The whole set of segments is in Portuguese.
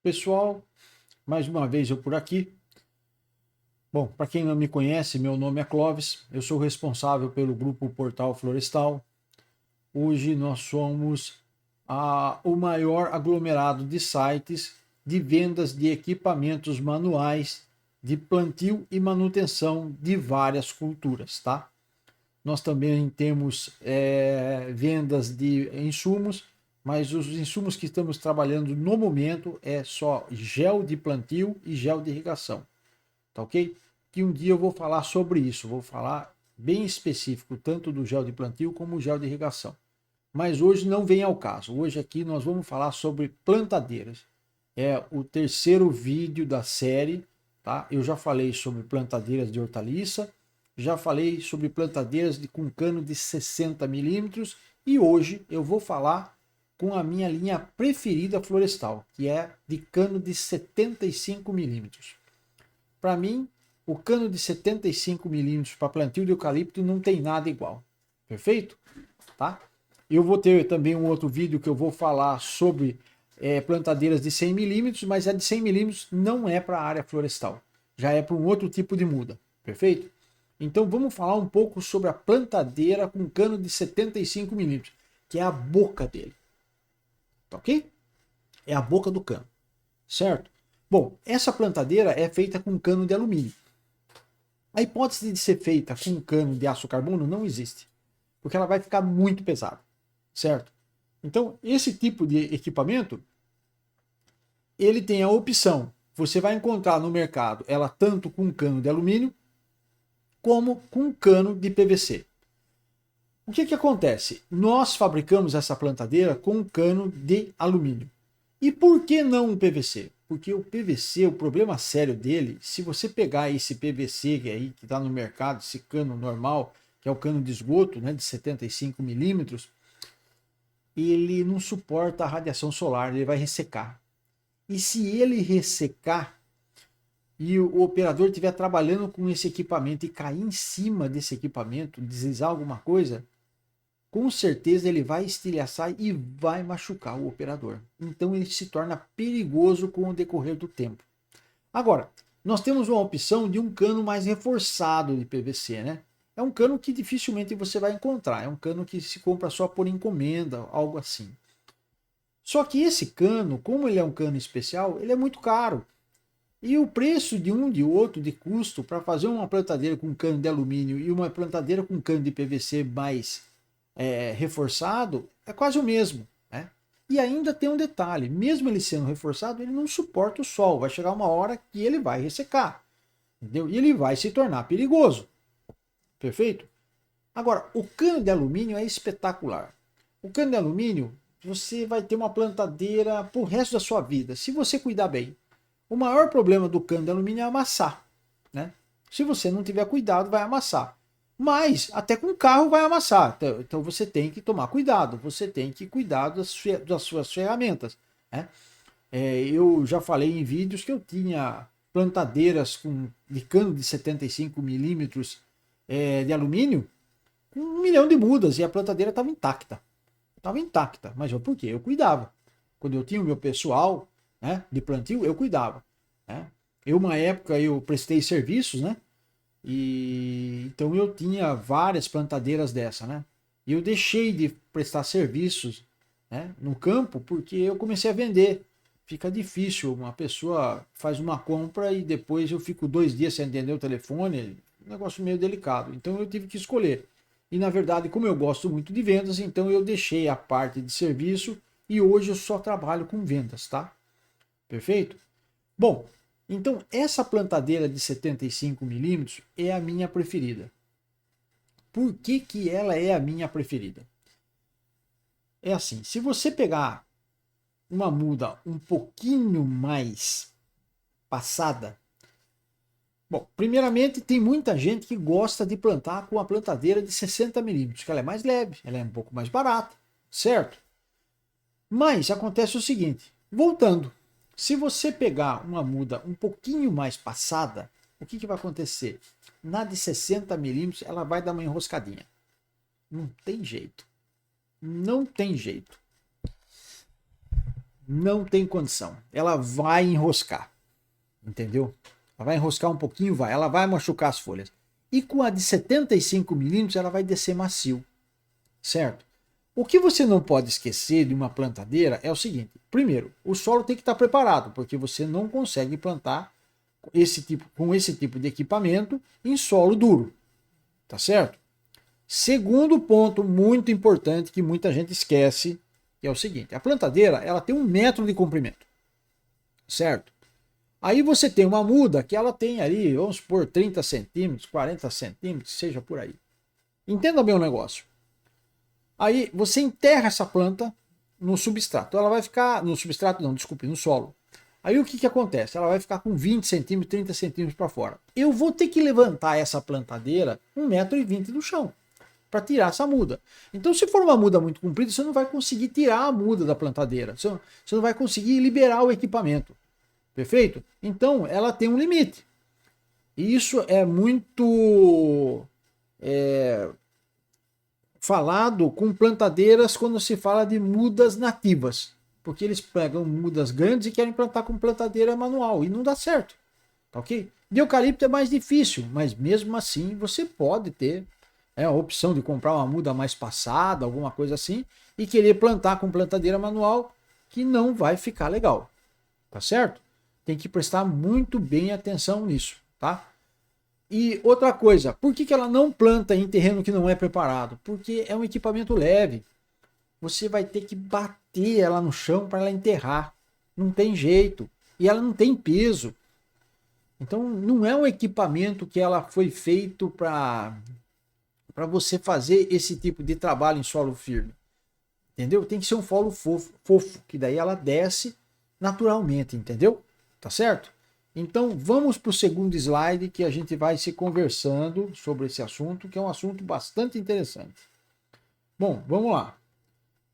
Pessoal, mais uma vez eu por aqui. Bom, para quem não me conhece, meu nome é Clóvis, eu sou responsável pelo grupo Portal Florestal. Hoje nós somos o maior aglomerado de sites de vendas de equipamentos manuais de plantio e manutenção de várias culturas, tá? Nós também temos vendas de insumos, mas os insumos que estamos trabalhando no momento é só gel de plantio e gel de irrigação, tá ok? Que um dia eu vou falar sobre isso, vou falar bem específico, tanto do gel de plantio como o gel de irrigação. Mas hoje não vem ao caso, hoje aqui nós vamos falar sobre plantadeiras. É o terceiro vídeo da série, tá? Eu já falei sobre plantadeiras de hortaliça, já falei sobre plantadeiras com cano de 60 milímetros e hoje eu vou falar com a minha linha preferida florestal, que é de cano de 75 milímetros. Para mim, o cano de 75 milímetros para plantio de eucalipto não tem nada igual. Perfeito? Tá? Eu vou ter também um outro vídeo que eu vou falar sobre plantadeiras de 100 milímetros, mas a de 100 milímetros não é para a área florestal. Já é para um outro tipo de muda. Perfeito? Então vamos falar um pouco sobre a plantadeira com cano de 75 milímetros, que é a boca dele. Tá ok? É a boca do cano. Certo? Bom, essa plantadeira é feita com cano de alumínio. A hipótese de ser feita com cano de aço carbono não existe, porque ela vai ficar muito pesada. Certo? Então, esse tipo de equipamento, ele tem a opção. Você vai encontrar no mercado ela tanto com cano de alumínio, como com cano de PVC. O que acontece? Nós fabricamos essa plantadeira com cano de alumínio. E por que não um PVC? Porque o PVC, o problema sério dele, se você pegar esse PVC aí que está no mercado, esse cano normal, que é o cano de esgoto, né, de 75 milímetros, ele não suporta a radiação solar, ele vai ressecar. E se ele ressecar e o operador estiver trabalhando com esse equipamento e cair em cima desse equipamento, deslizar alguma coisa, com certeza ele vai estilhaçar e vai machucar o operador. Então ele se torna perigoso com o decorrer do tempo. Agora, nós temos uma opção de um cano mais reforçado de PVC, né? É um cano que dificilmente você vai encontrar, é um cano que se compra só por encomenda, algo assim. Só que esse cano, como ele é um cano especial, ele é muito caro. E o preço de um de outro de custo para fazer uma plantadeira com cano de alumínio e uma plantadeira com cano de PVC mais reforçado é quase o mesmo. Né? E ainda tem um detalhe: mesmo ele sendo reforçado, ele não suporta o sol. Vai chegar uma hora que ele vai ressecar. Entendeu? E ele vai se tornar perigoso. Perfeito? Agora, o cano de alumínio é espetacular. O cano de alumínio, você vai ter uma plantadeira pro resto da sua vida, se você cuidar bem. O maior problema do cano de alumínio é amassar. Né? Se você não tiver cuidado, vai amassar. Mas até com carro vai amassar. Então você tem que tomar cuidado. Você tem que cuidar das suas ferramentas. Né? Eu já falei em vídeos que eu tinha plantadeiras de cano de 75 milímetros de alumínio com 1 milhão de mudas e a plantadeira estava intacta. Estava intacta. Mas por quê? Eu cuidava. Quando eu tinha o meu pessoal, né, de plantio, eu cuidava. Né? Uma época, eu prestei serviços, né? E então eu tinha várias plantadeiras dessa, né? E eu deixei de prestar serviços, né, no campo porque eu comecei a vender. Fica difícil, uma pessoa faz uma compra e depois eu fico 2 dias sem atender o telefone, um negócio meio delicado. Então eu tive que escolher. E na verdade, como eu gosto muito de vendas, então eu deixei a parte de serviço e hoje eu só trabalho com vendas, tá? Perfeito? Bom, então essa plantadeira de 75 milímetros é a minha preferida. Por que que ela é a minha preferida? É assim, se você pegar uma muda um pouquinho mais passada, bom, primeiramente tem muita gente que gosta de plantar com a plantadeira de 60 milímetros, que ela é mais leve, ela é um pouco mais barata, certo? Mas acontece o seguinte, voltando, se você pegar uma muda um pouquinho mais passada, o que vai acontecer? Na de 60 milímetros ela vai dar uma enroscadinha. Não tem jeito. Não tem jeito. não tem condição. Ela vai enroscar, entendeu? Ela vai enroscar um pouquinho, ela vai machucar as folhas. E com a de 75 milímetros ela vai descer macio, certo? O que você não pode esquecer de uma plantadeira é o seguinte: primeiro, o solo tem que estar preparado, porque você não consegue plantar com esse tipo de equipamento em solo duro, tá certo? Segundo ponto muito importante que muita gente esquece é o seguinte: a plantadeira ela tem 1 metro de comprimento, certo? Aí você tem uma muda que ela tem ali, vamos supor, 30 centímetros, 40 centímetros, seja por aí. Entenda bem o negócio. Aí você enterra essa planta no substrato. Ela vai ficar, no substrato não, desculpe, no solo. Aí o que, que acontece? Ela vai ficar com 20 centímetros, 30 centímetros para fora. Eu vou ter que levantar essa plantadeira 1,20 m do chão para tirar essa muda. Então, se for uma muda muito comprida, você não vai conseguir tirar a muda da plantadeira. Você não vai conseguir liberar o equipamento. Perfeito? Então, ela tem um limite. E isso é muito falado com plantadeiras quando se fala de mudas nativas. Porque eles pegam mudas grandes e querem plantar com plantadeira manual. E não dá certo. Tá ok? De eucalipto é mais difícil, mas mesmo assim você pode ter a opção de comprar uma muda mais passada, alguma coisa assim, e querer plantar com plantadeira manual, que não vai ficar legal. Tá certo? Tem que prestar muito bem atenção nisso, tá? E outra coisa, por que ela não planta em terreno que não é preparado? Porque é um equipamento leve. Você vai ter que bater ela no chão para ela enterrar. Não tem jeito. E ela não tem peso. Então não é um equipamento que ela foi feito para você fazer esse tipo de trabalho em solo firme. Entendeu? Tem que ser um solo fofo, que daí ela desce naturalmente, entendeu? Tá certo? Então vamos para o segundo slide que a gente vai se conversando sobre esse assunto, que é um assunto bastante interessante. Bom, vamos lá.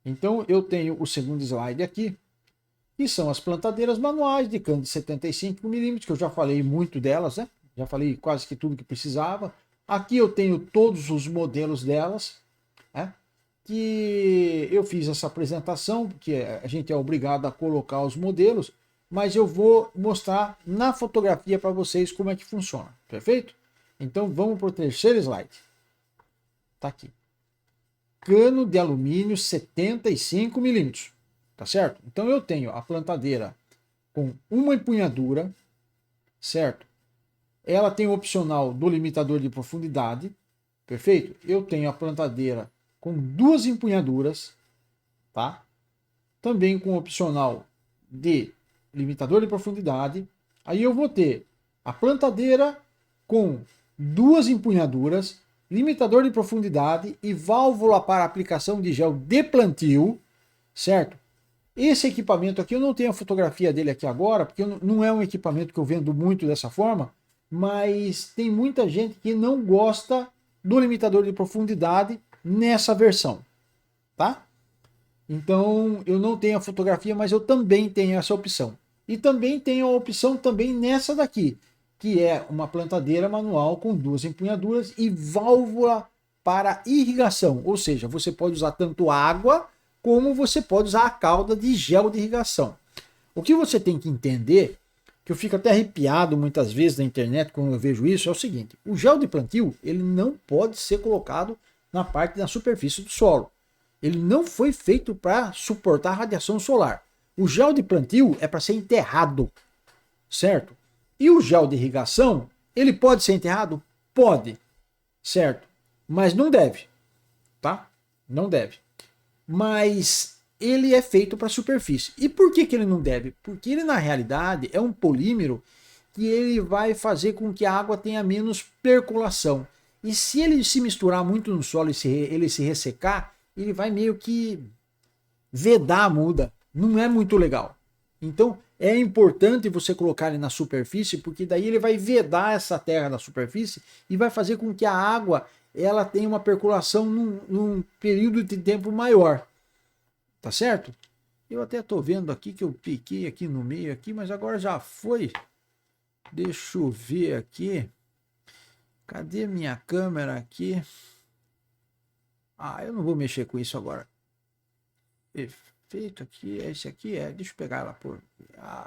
Então eu tenho o segundo slide aqui, que são as plantadeiras manuais de cano de 75 milímetros, que eu já falei muito delas, né? Já falei quase que tudo que precisava. Aqui eu tenho todos os modelos delas, né? Que eu fiz essa apresentação, porque a gente é obrigado a colocar os modelos, mas eu vou mostrar na fotografia para vocês como é que funciona, perfeito? Então vamos para o terceiro slide. Tá aqui. Cano de alumínio 75 milímetros, tá certo? Então eu tenho a plantadeira com uma empunhadura, certo? Ela tem o opcional do limitador de profundidade, perfeito? Eu tenho a plantadeira com 2 empunhaduras, tá? Também com opcional de limitador de profundidade. Aí eu vou ter a plantadeira com 2 empunhaduras, limitador de profundidade e válvula para aplicação de gel de plantio, certo? Esse equipamento aqui, eu não tenho a fotografia dele aqui agora, porque não é um equipamento que eu vendo muito dessa forma, mas tem muita gente que não gosta do limitador de profundidade nessa versão, tá? Então eu não tenho a fotografia, mas eu também tenho essa opção. E também tenho a opção também nessa daqui, que é uma plantadeira manual com 2 empunhaduras e válvula para irrigação. Ou seja, você pode usar tanto água como você pode usar a cauda de gel de irrigação. O que você tem que entender, que eu fico até arrepiado muitas vezes na internet quando eu vejo isso, é o seguinte: o gel de plantio ele não pode ser colocado na parte da superfície do solo. Ele não foi feito para suportar radiação solar. O gel de plantio é para ser enterrado, certo? E o gel de irrigação, ele pode ser enterrado? Pode, certo? Mas não deve, tá? Não deve. Mas ele é feito para superfície. E por que ele não deve? Porque ele, na realidade, é um polímero que ele vai fazer com que a água tenha menos percolação. E se ele se misturar muito no solo e ele se ressecar, ele vai meio que vedar a muda. Não é muito legal. Então é importante você colocar ele na superfície, porque daí ele vai vedar essa terra da superfície e vai fazer com que a água ela tenha uma percolação num período de tempo maior. Tá certo? Eu até tô vendo aqui que eu piquei aqui no meio aqui, mas agora já foi. Deixa eu ver aqui. Cadê minha câmera aqui? Ah, eu não vou mexer com isso agora. feito aqui, é esse aqui, deixa eu pegar ela por...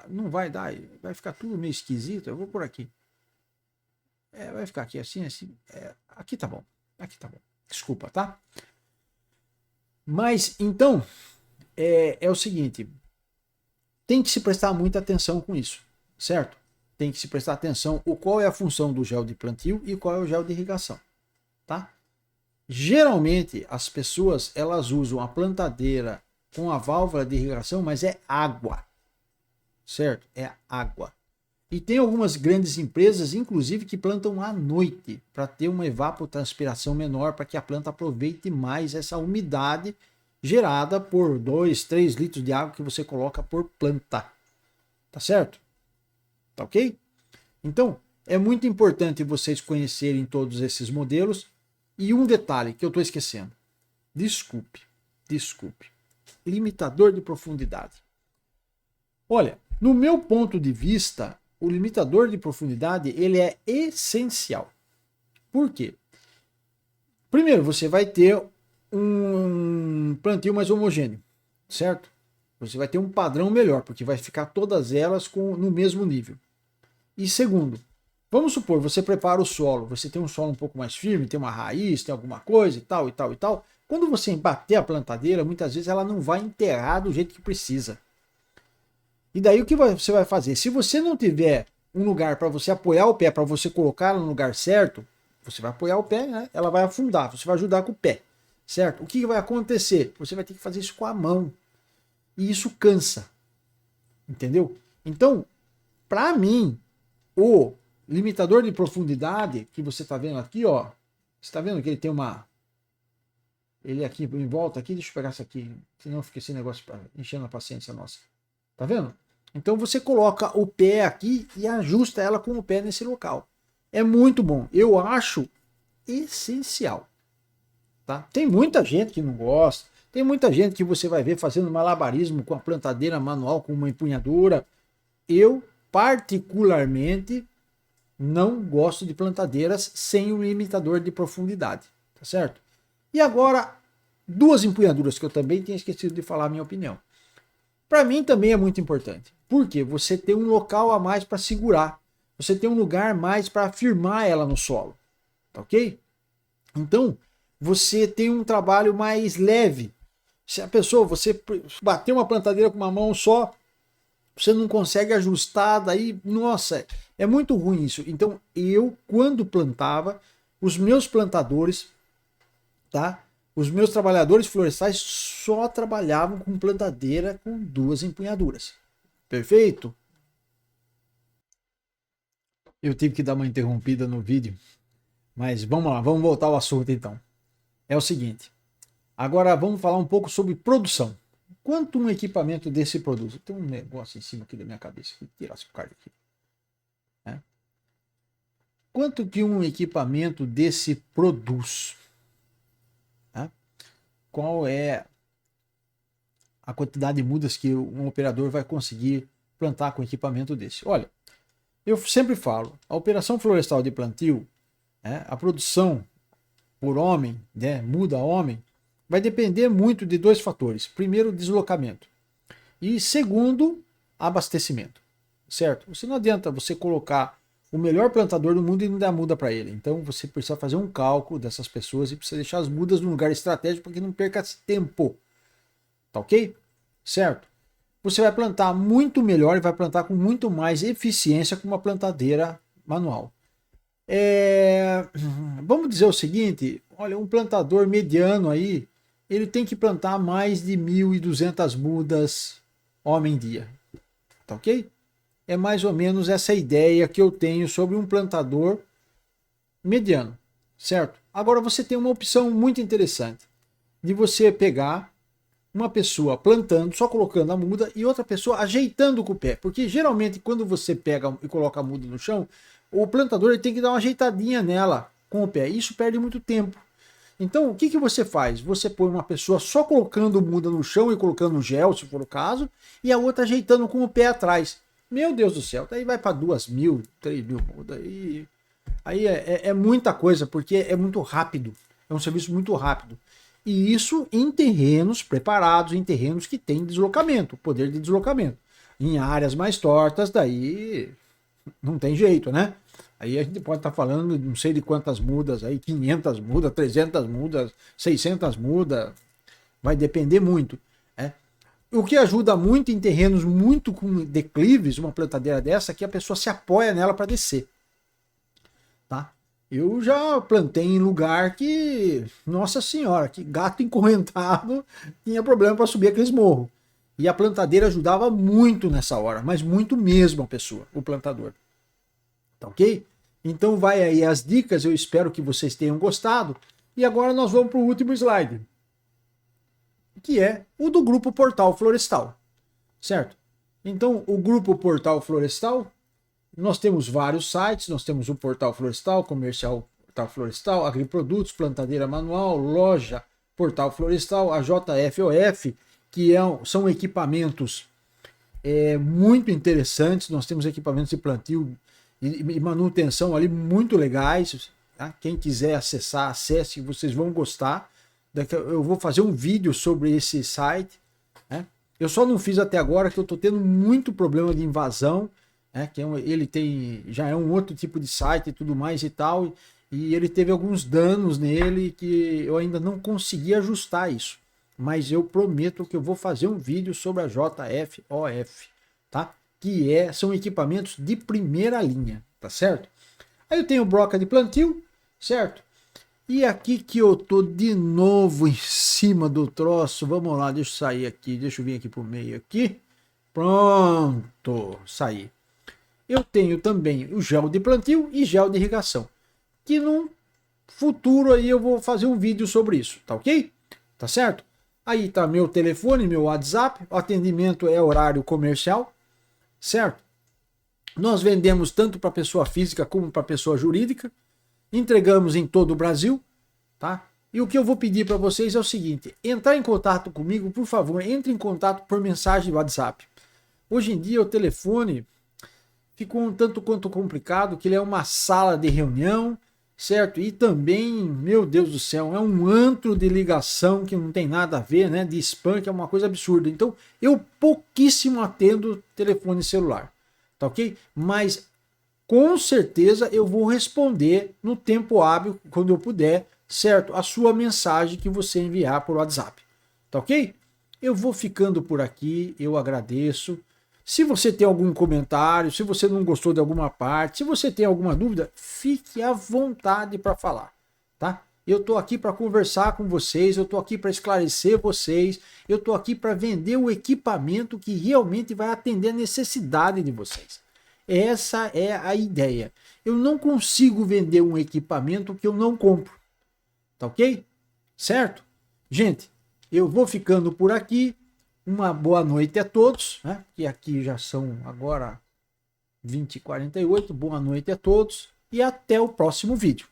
não vai dar, vai ficar tudo meio esquisito, eu vou por aqui. Vai ficar aqui assim, assim, aqui tá bom, desculpa, tá? Mas, então, é o seguinte, tem que se prestar muita atenção com isso, certo? Tem que se prestar atenção qual é a função do gel de plantio e qual é o gel de irrigação, tá? Geralmente, as pessoas, elas usam a plantadeira com a válvula de irrigação, mas é água, certo? É água. E tem algumas grandes empresas, inclusive, que plantam à noite, para ter uma evapotranspiração menor, para que a planta aproveite mais essa umidade gerada por 2, 3 litros de água que você coloca por planta. Tá certo? Tá ok? Então, é muito importante vocês conhecerem todos esses modelos. E um detalhe que eu estou esquecendo. Desculpe. Limitador de profundidade. Olha, no meu ponto de vista, o limitador de profundidade ele é essencial. Por quê? Primeiro, você vai ter um plantio mais homogêneo, certo? Você vai ter um padrão melhor, porque vai ficar todas elas no mesmo nível. E segundo, vamos supor, você prepara o solo, você tem um solo um pouco mais firme, tem uma raiz, tem alguma coisa e tal, e tal, e tal. Quando você bater a plantadeira, muitas vezes ela não vai enterrar do jeito que precisa. E daí o que você vai fazer? Se você não tiver um lugar para você apoiar o pé, para você colocar no lugar certo, você vai apoiar o pé, né? Ela vai afundar, você vai ajudar com o pé, certo? O que vai acontecer? Você vai ter que fazer isso com a mão. E isso cansa. Entendeu? Então, para mim, o limitador de profundidade que você está vendo aqui, ó. Você está vendo que ele tem uma... Ele aqui em volta, aqui, deixa eu pegar isso aqui. Senão fica esse negócio enchendo a paciência nossa. Tá vendo? Então você coloca o pé aqui e ajusta ela com o pé nesse local. É muito bom. Eu acho essencial. Tá? Tem muita gente que não gosta. Tem muita gente que você vai ver fazendo malabarismo com a plantadeira manual, com uma empunhadura. Eu, particularmente, não gosto de plantadeiras sem um limitador de profundidade. Tá certo? E agora, duas empunhaduras que eu também tinha esquecido de falar a minha opinião. Para mim também é muito importante. Porque você tem um local a mais para segurar. Você tem um lugar a mais para firmar ela no solo. Tá ok? Então, você tem um trabalho mais leve. Se a pessoa, você bater uma plantadeira com uma mão só, você não consegue ajustar, daí, nossa, é muito ruim isso. Então, eu, quando plantava, os meus plantadores, tá? Os meus trabalhadores florestais só trabalhavam com plantadeira com duas empunhaduras. Perfeito? Eu tive que dar uma interrompida no vídeo, mas vamos lá, vamos voltar ao assunto então. É o seguinte, agora vamos falar um pouco sobre produção. Quanto um equipamento desse produz? Tem um negócio em cima aqui da minha cabeça, vou tirar esse card aqui. Quanto que um equipamento desse produz? Qual é a quantidade de mudas que um operador vai conseguir plantar com um equipamento desse? Olha, eu sempre falo, a operação florestal de plantio, a produção por homem, muda homem, vai depender muito de dois fatores. Primeiro, deslocamento. E segundo, abastecimento. Certo? Você não adianta você colocar o melhor plantador do mundo e não dar muda para ele. Então você precisa fazer um cálculo dessas pessoas e precisa deixar as mudas num lugar estratégico para que não perca tempo. Tá ok? Certo? Você vai plantar muito melhor e vai plantar com muito mais eficiência com uma plantadeira manual. Vamos dizer o seguinte, olha, um plantador mediano aí, ele tem que plantar mais de 1.200 mudas homem-dia. Tá ok? É mais ou menos essa ideia que eu tenho sobre um plantador mediano, certo? Agora você tem uma opção muito interessante de você pegar uma pessoa plantando, só colocando a muda e outra pessoa ajeitando com o pé, porque geralmente quando você pega e coloca a muda no chão, o plantador ele tem que dar uma ajeitadinha nela com o pé, isso perde muito tempo. Então o que você faz? Você põe uma pessoa só colocando muda no chão e colocando gel, se for o caso, e a outra ajeitando com o pé atrás. Meu Deus do céu, daí vai para 2.000, 3.000 mudas. Aí é muita coisa, porque é muito rápido. É um serviço muito rápido. E isso em terrenos preparados, em terrenos que têm deslocamento, poder de deslocamento. Em áreas mais tortas, daí não tem jeito, né? Aí a gente pode estar falando não sei de quantas mudas aí, 500 mudas, 300 mudas, 600 mudas, vai depender muito. Né? O que ajuda muito em terrenos muito com declives, uma plantadeira dessa, é que a pessoa se apoia nela para descer. Tá? Eu já plantei em lugar que, nossa senhora, que gato encorrentado tinha problema para subir aqueles morros. E a plantadeira ajudava muito nessa hora, mas muito mesmo a pessoa, o plantador. Tá ok? Então vai aí as dicas, eu espero que vocês tenham gostado. E agora nós vamos para o último slide, que é o do Grupo Portal Florestal, certo? Então o Grupo Portal Florestal, nós temos vários sites, nós temos o Portal Florestal, Comercial Portal Florestal, Agriprodutos, Plantadeira Manual, Loja Portal Florestal, a JFOF, que são equipamentos muito interessantes, nós temos equipamentos de plantio e manutenção ali muito legais. Tá? Quem quiser acessar, acesse, vocês vão gostar. Eu vou fazer um vídeo sobre esse site. Né? Eu só não fiz até agora, que eu estou tendo muito problema de invasão. Né? Que ele já é um outro tipo de site e tudo mais e tal. E ele teve alguns danos nele que eu ainda não consegui ajustar isso. Mas eu prometo que eu vou fazer um vídeo sobre a JFOF, tá? Que são equipamentos de primeira linha, tá certo? Aí eu tenho broca de plantio, certo? E aqui que eu tô de novo em cima do troço, vamos lá, deixa eu sair aqui, deixa eu vir aqui pro meio aqui. Pronto, saí. Eu tenho também o gel de plantio e gel de irrigação, que no futuro aí eu vou fazer um vídeo sobre isso, tá ok? Tá certo? Aí tá meu telefone, meu WhatsApp, o atendimento é horário comercial, certo? Nós vendemos tanto para pessoa física como para pessoa jurídica, entregamos em todo o Brasil, tá? E o que eu vou pedir para vocês é o seguinte: entrar em contato comigo, por favor, entre em contato por mensagem de WhatsApp. Hoje em dia o telefone ficou um tanto quanto complicado, que ele é uma sala de reunião, certo? E também, meu Deus do céu, é um antro de ligação que não tem nada a ver, né? De spam, que é uma coisa absurda. Então, eu pouquíssimo atendo telefone celular, tá ok? Mas, com certeza, eu vou responder no tempo hábil, quando eu puder, certo? A sua mensagem que você enviar por WhatsApp, tá ok? Eu vou ficando por aqui, eu agradeço. Se você tem algum comentário, se você não gostou de alguma parte, se você tem alguma dúvida, fique à vontade para falar, tá? Eu estou aqui para conversar com vocês, eu estou aqui para esclarecer vocês, eu estou aqui para vender o equipamento que realmente vai atender a necessidade de vocês. Essa é a ideia. Eu não consigo vender um equipamento que eu não compro, tá ok? Certo? Gente, eu vou ficando por aqui. Uma boa noite a todos, né? Que aqui já são agora 20h48. Boa noite a todos e até o próximo vídeo.